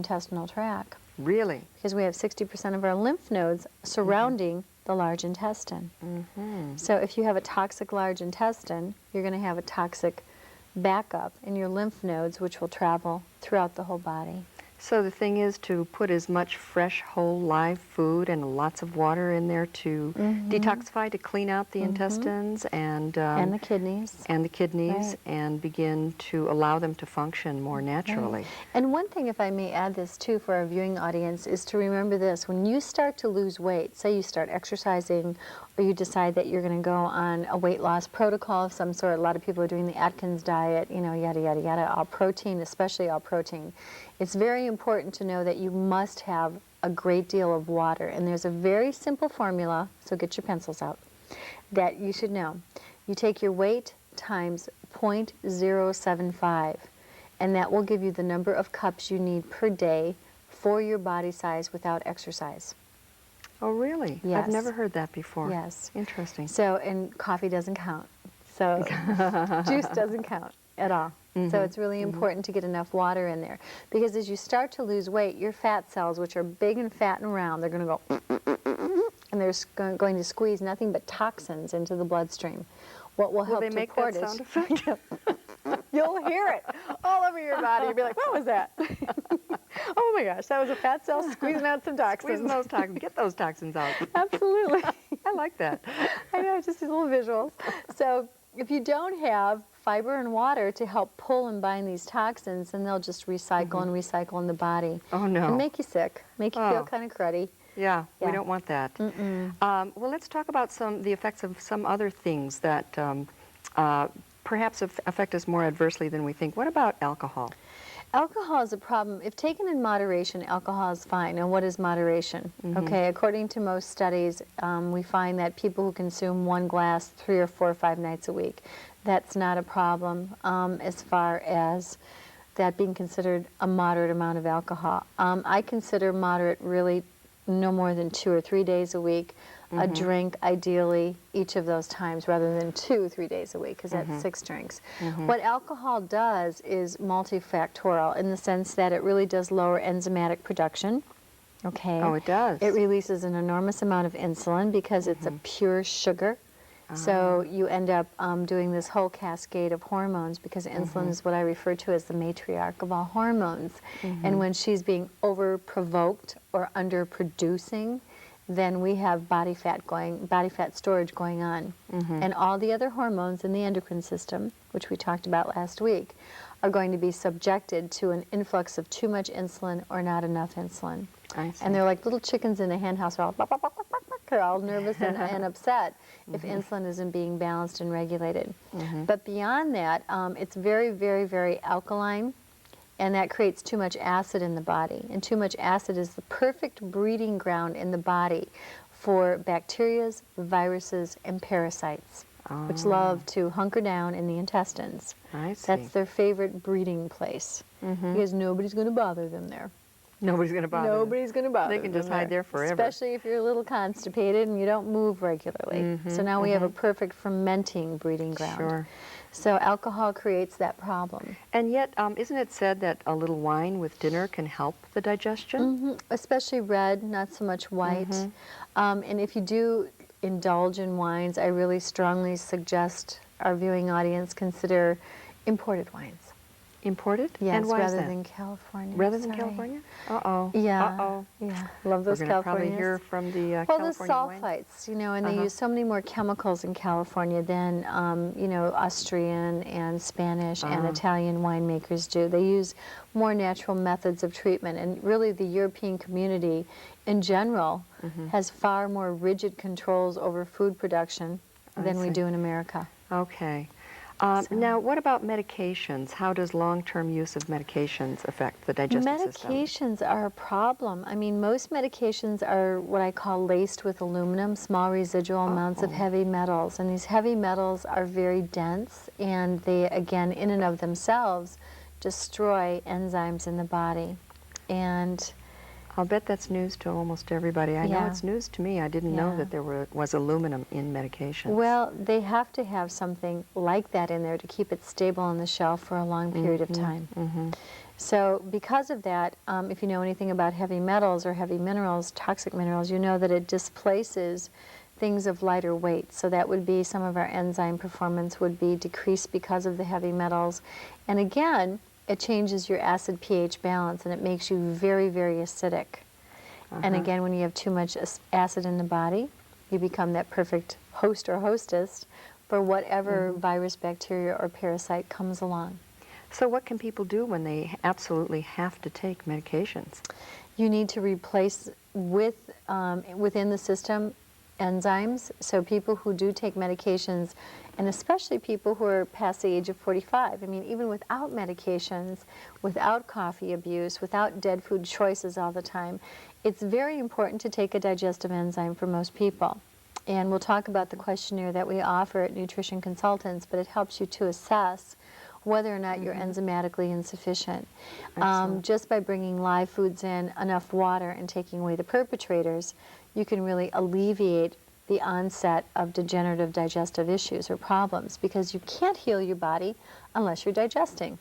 intestinal tract. Really? Because we have 60% of our lymph nodes surrounding the large intestine. So if you have a toxic large intestine, you're going to have a toxic backup in your lymph nodes, which will travel throughout the whole body. So the thing is to put as much fresh, whole, live food and lots of water in there to detoxify, to clean out the intestines and the kidneys. Right. and begin to allow them to function more naturally. Right. And one thing, if I may add this too for our viewing audience, is to remember this. When you start to lose weight, say you start exercising or you decide that you're going to go on a weight loss protocol of some sort, a lot of people are doing the Atkins diet, you know, yada, yada, yada, all protein, especially all protein. It's very important to know that you must have a great deal of water. And there's a very simple formula, so get your pencils out, that you should know. You take your weight times 0.075, and that will give you the number of cups you need per day for your body size without exercise. Oh, really? Yes. I've never heard that before. Yes. Interesting. So, and coffee doesn't count. So juice doesn't count at all. So it's really important to get enough water in there. Because as you start to lose weight, your fat cells, which are big and fat and round, they're going to go, and they're going to squeeze nothing but toxins into the bloodstream. What will help they to make port that it? sound effect? You'll hear it all over your body. You'll be like, what was that? Oh my gosh, that was a fat cell squeezing out some toxins. Squeezing those toxins. Get those toxins out. Absolutely. I like that. I know, just these little visuals. So if you don't have fiber and water to help pull and bind these toxins, then they'll just recycle and recycle in the body. Oh, no. And make you sick, make you feel Oh. kind of cruddy. Yeah, we Yeah. don't want that. Well, let's talk about the effects of some other things that perhaps affect us more adversely than we think. What about alcohol? Alcohol is a problem. If taken in moderation, alcohol is fine. And what is moderation? Okay, according to most studies, we find that people who consume 1 glass 3 or 4 or 5 nights a week, that's not a problem as far as that being considered a moderate amount of alcohol. I consider moderate really no more than 2 or 3 days a week, a drink ideally each of those times rather than 2 or 3 days a week, because that's 6 drinks. What alcohol does is multifactorial in the sense that it really does lower enzymatic production. Okay. Oh, it does. It releases an enormous amount of insulin because it's a pure sugar. So you end up doing this whole cascade of hormones because insulin is what I refer to as the matriarch of all hormones. And when she's being over-provoked or under-producing, then we have body fat storage going on. And all the other hormones in the endocrine system, which we talked about last week, are going to be subjected to an influx of too much insulin or not enough insulin. I see. And they're like little chickens in a hen house. They're all, "Bop, bop, bop, bop, bop," they're all nervous and upset if insulin isn't being balanced and regulated. But beyond that, it's very, very, very alkaline, and that creates too much acid in the body. And too much acid is the perfect breeding ground in the body for bacterias, viruses, and parasites, which love to hunker down in the intestines. I see. That's their favorite breeding place because nobody's going to bother them there. Nobody's going to bother them. Nobody's going to bother They can just hide there forever. Especially if you're a little constipated and you don't move regularly. So now we have a perfect fermenting breeding ground. Sure. So alcohol creates that problem. And yet, isn't it said that a little wine with dinner can help the digestion? Especially red, not so much white. And if you do indulge in wines, I really strongly suggest our viewing audience consider imported wines. Imported? Yes, and why is rather that? than California. Rather than Sorry. California? Uh-oh. Yeah. Uh-oh. Yeah. Love those We're going to Californias. probably hear from the Well, California the wine. sulfites, you know, and they use so many more chemicals in California than, you know, Austrian and Spanish and Italian winemakers do. They use more natural methods of treatment, and really the European community in general has far more rigid controls over food production than we do in America. Okay. Now, what about medications? How does long-term use of medications affect the digestive system? Medications are a problem. I mean, most medications are what I call laced with aluminum, small residual amounts of heavy metals. And these heavy metals are very dense, and they, again, in and of themselves, destroy enzymes in the body. And I'll bet that's news to almost everybody. I know Yeah. it's news to me. I didn't know that there was aluminum in medications. well, they have to have something like that in there to keep it stable on the shelf for a long period of time. So because of that, if you know anything about heavy metals or heavy minerals, toxic minerals, you know that it displaces things of lighter weight. So that would be some of our enzyme performance would be decreased because of the heavy metals. And again, it changes your acid pH balance and it makes you very, very acidic. And again, when you have too much acid in the body, you become that perfect host or hostess for whatever virus, bacteria, or parasite comes along. So what can people do when they absolutely have to take medications? You need to replace within the system enzymes. So people who do take medications, and especially people who are past the age of 45, I mean, even without medications, without coffee abuse, without dead food choices all the time, it's very important to take a digestive enzyme for most people. And we'll talk about the questionnaire that we offer at Nutrition Consultants, but it helps you to assess whether or not you're enzymatically insufficient. Just by bringing live foods in, enough water, and taking away the perpetrators, you can really alleviate the onset of degenerative digestive issues or problems, because you can't heal your body unless you're digesting.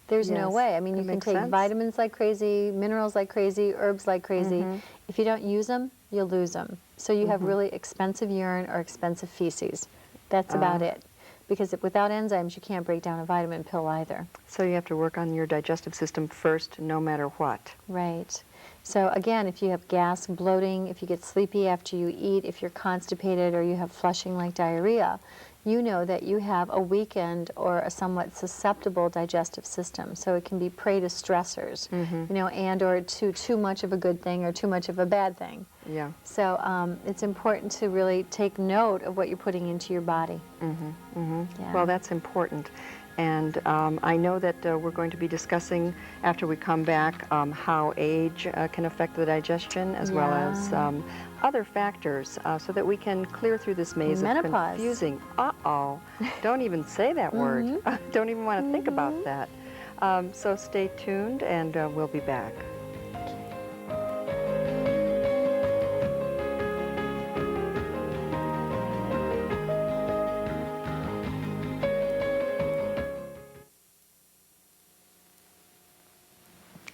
There's no way. I mean, you can take vitamins like crazy, minerals like crazy, herbs like crazy. If you don't use them, you'll lose them. So you have really expensive urine or expensive feces. That's about it. Because without enzymes, you can't break down a vitamin pill either. So you have to work on your digestive system first, no matter what. Right. So again, if you have gas, bloating, if you get sleepy after you eat, if you're constipated or you have flushing like diarrhea, you know that you have a weakened or a somewhat susceptible digestive system. So it can be prey to stressors, you know, and or to too much of a good thing or too much of a bad thing. Yeah. So it's important to really take note of what you're putting into your body. Yeah. Well, that's important. And I know that we're going to be discussing, after we come back, how age can affect the digestion, as well as other factors, so that we can clear through this maze of confusing. Uh-oh. Don't even say that word. Don't even want to think about that. So stay tuned, and we'll be back.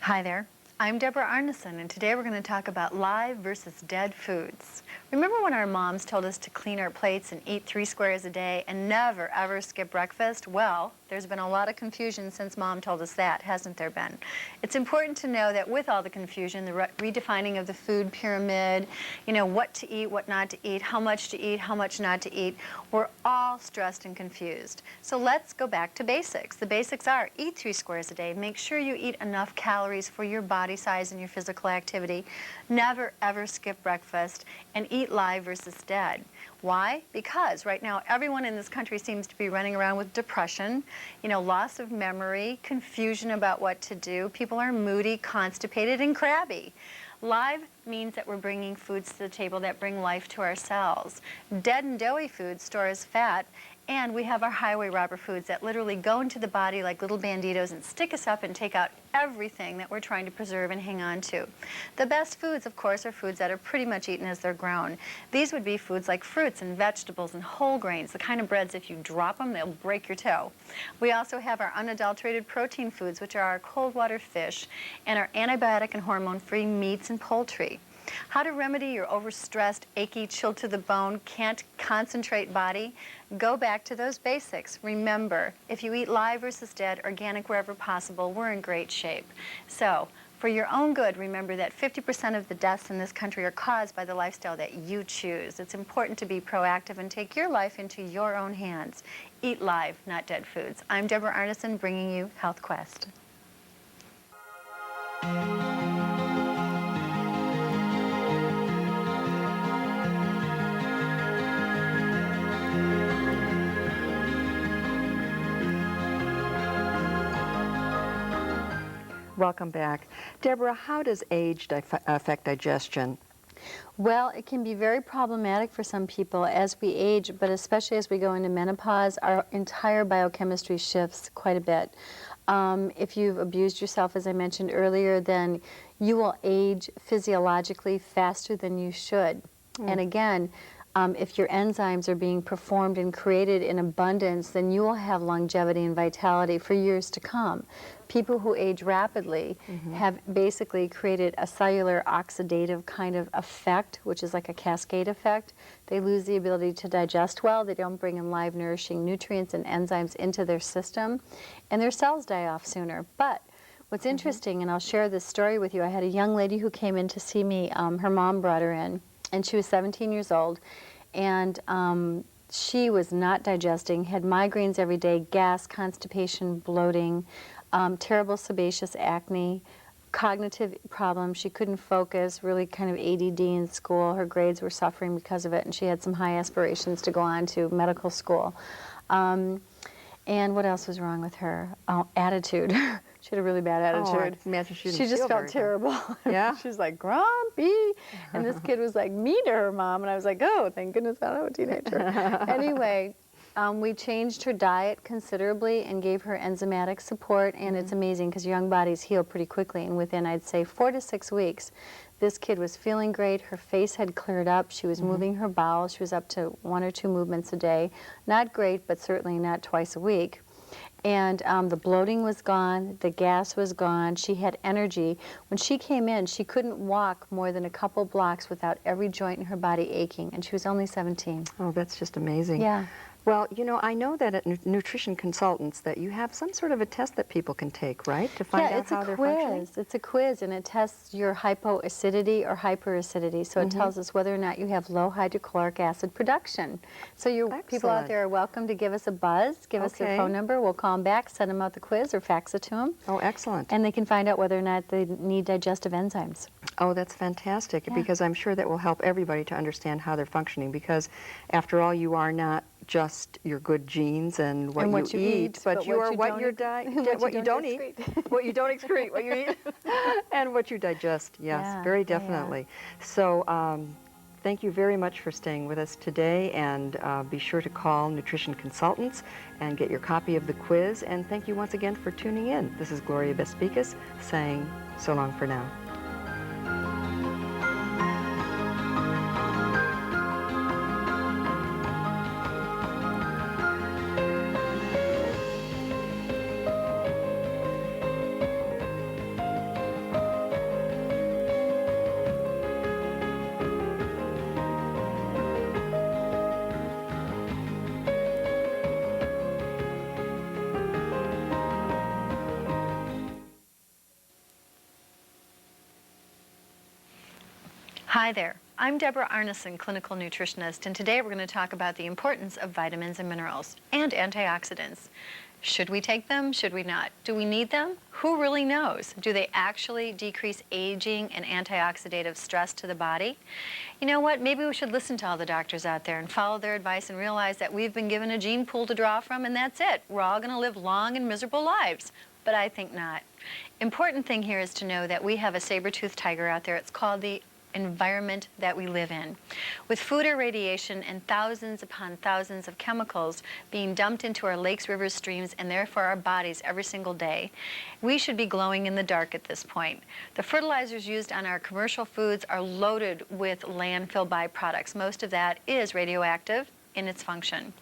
Hi there, I'm Deborah Arneson, and today we're going to talk about live versus dead foods. Remember when our moms told us to clean our plates and eat 3 squares a day and never ever skip breakfast? Well, there's been a lot of confusion since Mom told us that, hasn't there been? It's important to know that with all the confusion, the redefining of the food pyramid, you know, what to eat, what not to eat, how much to eat, how much not to eat, we're all stressed and confused. So let's go back to basics. The basics are eat 3 squares a day, make sure you eat enough calories for your body size and your physical activity, never ever skip breakfast, and eat live versus dead. Why? Because right now everyone in this country seems to be running around with depression, you know, loss of memory, confusion about what to do. People are moody, constipated, and crabby. Live means that we're bringing foods to the table that bring life to our cells. Dead and doughy foods store as fat, and we have our highway robber foods that literally go into the body like little banditos and stick us up and take out everything that we're trying to preserve and hang on to. The best foods, of course, are foods that are pretty much eaten as they're grown. These would be foods like fruits and vegetables and whole grains, the kind of breads if you drop them, they'll break your toe. We also have our unadulterated protein foods, which are our cold water fish, and our antibiotic and hormone-free meats and poultry. How to remedy your overstressed, achy, chilled to the bone, can't concentrate body? Go back to those basics. Remember, if you eat live versus dead, organic wherever possible, we're in great shape. So, for your own good, remember that 50% of the deaths in this country are caused by the lifestyle that you choose. It's important to be proactive and take your life into your own hands. Eat live, not dead foods. I'm Deborah Arneson, bringing you Health Quest. Welcome back. Deborah, how does age affect digestion? Well, it can be very problematic for some people as we age, but especially as we go into menopause, our entire biochemistry shifts quite a bit. If you've abused yourself, as I mentioned earlier, then you will age physiologically faster than you should. And again, if your enzymes are being performed and created in abundance, then you will have longevity and vitality for years to come. People who age rapidly have basically created a cellular oxidative kind of effect, which is like a cascade effect. They lose the ability to digest well. They don't bring in live, nourishing nutrients and enzymes into their system, and their cells die off sooner. But what's interesting, and I'll share this story with you, I had a young lady who came in to see me. Her mom brought her in, and she was 17 years old, and she was not digesting, had migraines every day, gas, constipation, bloating, terrible sebaceous acne, cognitive problems. She couldn't focus, really kind of ADD in school. Her grades were suffering because of it, and she had some high aspirations to go on to medical school. And what else was wrong with her? Oh, attitude. She had a really bad attitude. Oh, I imagine she didn't She just feel felt very good. terrible. Yeah? She's like, grumpy. And this kid was like mean to her mom. And I was like, oh, thank goodness I don't have a teenager. Anyway, we changed her diet considerably and gave her enzymatic support. And it's amazing because young bodies heal pretty quickly. And within, I'd say, 4 to 6 weeks, this kid was feeling great. Her face had cleared up. She was moving her bowels. She was up to 1 or 2 movements a day. Not great, but certainly not twice a week. And the bloating was gone, the gas was gone, she had energy. When she came in, she couldn't walk more than a couple blocks without every joint in her body aching, and she was only 17. Oh, that's just amazing. Yeah. Well, you know, I know that at Nutrition Consultants that you have some sort of a test that people can take, right, to find out how they're functioning? It's a quiz, and it tests your hypoacidity or hyperacidity. So it tells us whether or not you have low hydrochloric acid production. So you people out Excellent. there are welcome to give us a buzz, give us their phone number. We'll call them back, send them out the quiz, or fax it to them. Oh, excellent. And they can find out whether or not they need digestive enzymes. Oh, that's fantastic, Yeah. because I'm sure that will help everybody to understand how they're functioning, because after all, you are not just your good genes and what you eat, but you are what your diet, what you don't eat, what you don't excrete, what you eat, and what you digest. Yes, Yeah, very yeah, yeah. definitely. So thank you very much for staying with us today, and be sure to call Nutrition Consultants and get your copy of the quiz. And thank you once again for tuning in. This is Gloria Vespicas saying so long for now. Hi there, I'm Deborah Arneson, clinical nutritionist, and today we're going to talk about the importance of vitamins and minerals and antioxidants. Should we take them? Should we not? Do we need them? Who really knows? Do they actually decrease aging and antioxidative stress to the body? You know what? Maybe we should listen to all the doctors out there and follow their advice and realize that we've been given a gene pool to draw from, and that's it. We're all going to live long and miserable lives. But I think not. Important thing here is to know that we have a saber-toothed tiger out there. It's called the environment that we live in. With food irradiation and thousands upon thousands of chemicals being dumped into our lakes, rivers, streams, and therefore our bodies every single day, we should be glowing in the dark at this point. The fertilizers used on our commercial foods are loaded with landfill byproducts. Most of that is radioactive in its function.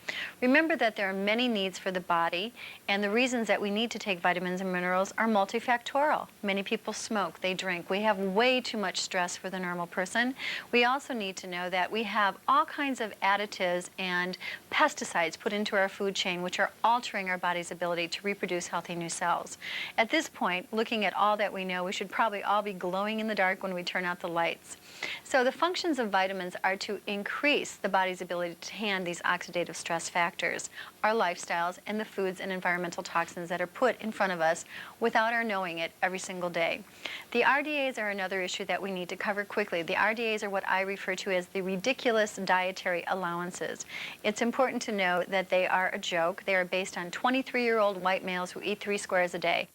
Remember that there are many needs for the body, and the reasons that we need to take vitamins and minerals are multifactorial. Many people smoke, they drink. We have way too much stress for the normal person. We also need to know that we have all kinds of additives and pesticides put into our food chain which are altering our body's ability to reproduce healthy new cells. At this point, looking at all that we know, we should probably all be glowing in the dark when we turn out the lights. So the functions of vitamins are to increase the body's ability to handle these oxidative stress factors, our lifestyles, and the foods and environmental toxins that are put in front of us without our knowing it every single day. The RDAs are another issue that we need to cover quickly. The RDAs are what I refer to as the ridiculous dietary allowances. It's important to know that they are a joke. They are based on 23-year-old white males who eat 3 squares a day.